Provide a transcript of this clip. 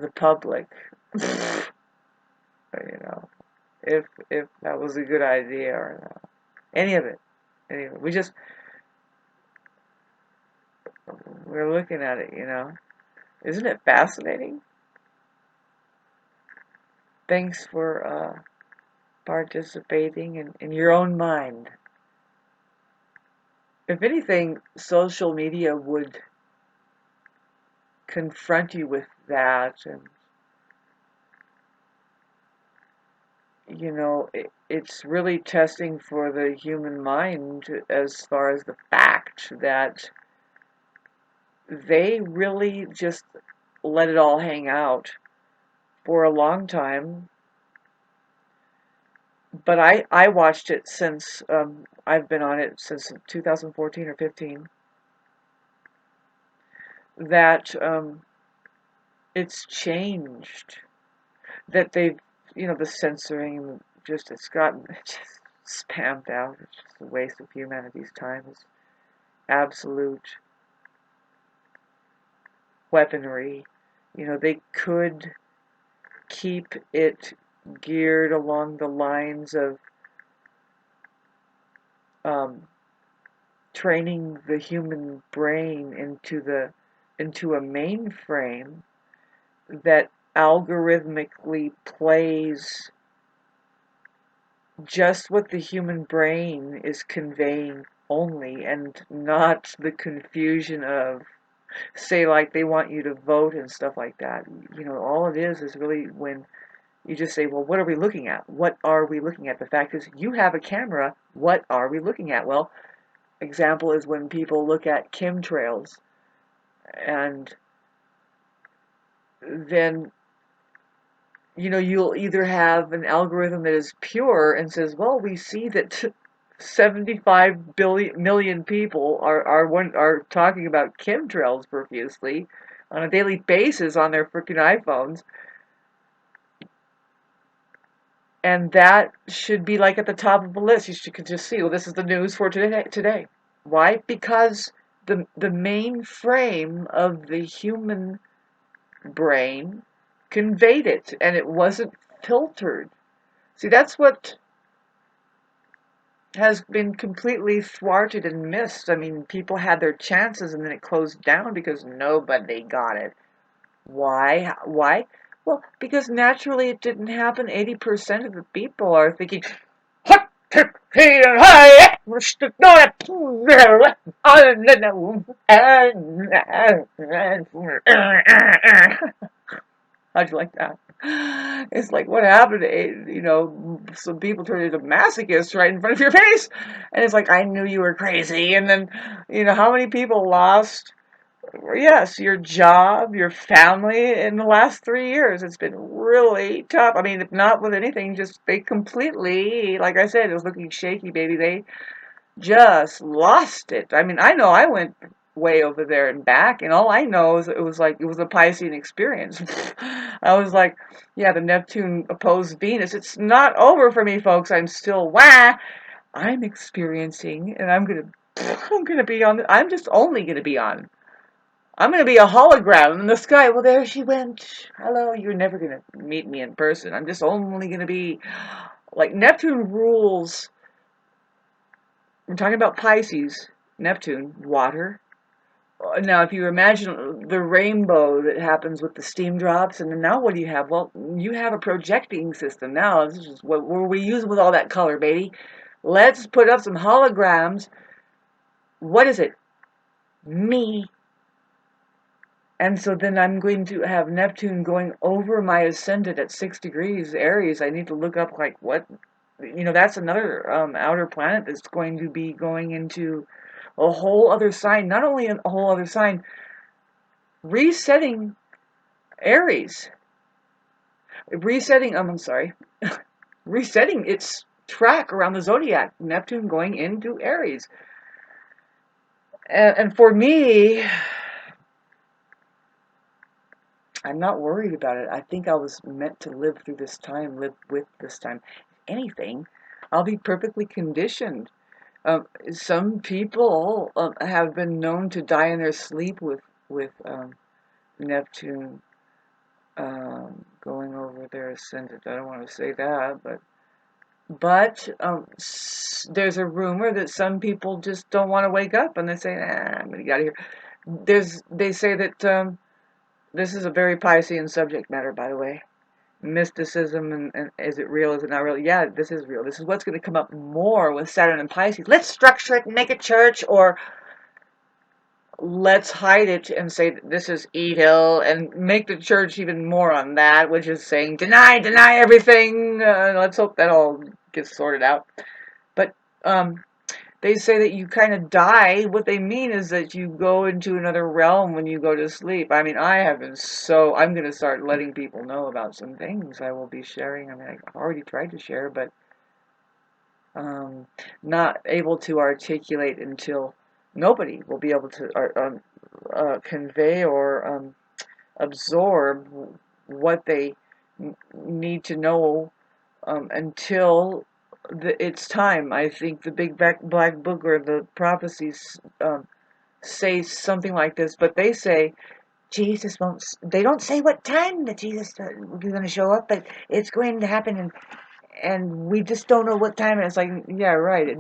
the public, if that was a good idea or not. Any of it. Anyway, we're looking at it. Isn't it fascinating? Thanks for participating in your own mind. If anything, social media would confront you with that, and it's really testing for the human mind as far as the fact that they really just let it all hang out for a long time. But I watched it since I've been on it since 2014 or 15. That it's changed. That they've, the censoring, it's gotten just spammed out. It's just a waste of humanity's time. It's absolute weaponry. They could keep it geared along the lines of training the human brain into a mainframe that algorithmically plays just what the human brain is conveying only, and not the confusion of, say, like they want you to vote and stuff like that. All it is really when you just say, well, what are we looking at? What are we looking at? The fact is, you have a camera. What are we looking at? Well, example is when people look at chemtrails, and then you'll either have an algorithm that is pure and says, well, we see that 75 million people are talking about chemtrails profusely on a daily basis on their freaking iPhones, and that should be like at the top of the list. You could just see, well, this is the news for today. Why? Because the main frame of the human brain conveyed it, and it wasn't filtered. See, that's what has been completely thwarted and missed. I mean, people had their chances and then it closed down because nobody got it. Why? Why? Well, because naturally it didn't happen. 80% of the people are thinking, how'd you like that? It's like, what happened? Some people turned into masochists right in front of your face. And it's like, I knew you were crazy. And then, how many people lost, yes, your job, your family in the last 3 years? It's been really tough. I mean, if not with anything, just they completely, like I said, it was looking shaky, baby. They just lost it. I mean, I know I went way over there and back, and all I know is it was a Piscean experience. I was like, yeah, the Neptune opposed Venus. It's not over for me, folks. I'm still I'm experiencing, and I'm gonna be on. I'm just only gonna be on. I'm gonna be a hologram in the sky. Well, there she went. Hello, you're never gonna meet me in person. I'm just only gonna be like Neptune rules. I'm talking about Pisces, Neptune, water. Now, if you imagine the rainbow that happens with the steam drops, and then now what do you have? Well, you have a projecting system. Now, this is what we use with all that color, baby. Let's put up some holograms. What is it? Me. And so then I'm going to have Neptune going over my ascendant at 6 degrees Aries. I need to look up, like, what, that's another outer planet that's going to be going into a whole other sign. Not only a whole other sign, resetting Aries. I'm sorry. Resetting its track around the zodiac. Neptune going into Aries. And for me, I'm not worried about it. I think I was meant to live through this time, live with this time. If anything, I'll be perfectly conditioned. Some people have been known to die in their sleep with Neptune were there ascended. I don't want to say that, but there's a rumor that some people just don't want to wake up, and they say, "I'm going to get out of here." They say that this is a very Piscean subject matter, by the way. Mysticism and is it real? Is it not real? Yeah, this is real. This is what's going to come up more with Saturn and Pisces. Let's structure it and make a church, or let's hide it and say this is evil and make the church even more on that, which is saying deny everything. Let's hope that all gets sorted out. But they say that you kind of die. What they mean is that you go into another realm when you go to sleep. I mean, I'm going to start letting people know about some things I will be sharing. I mean, I've already tried to share, but not able to articulate until nobody will be able to convey or absorb what they need to know until it's time. I think the big black book or the prophecies say something like this, but they say Jesus won't. They don't say what time that Jesus is going to show up, but it's going to happen, and we just don't know what time. And it's like, yeah, right.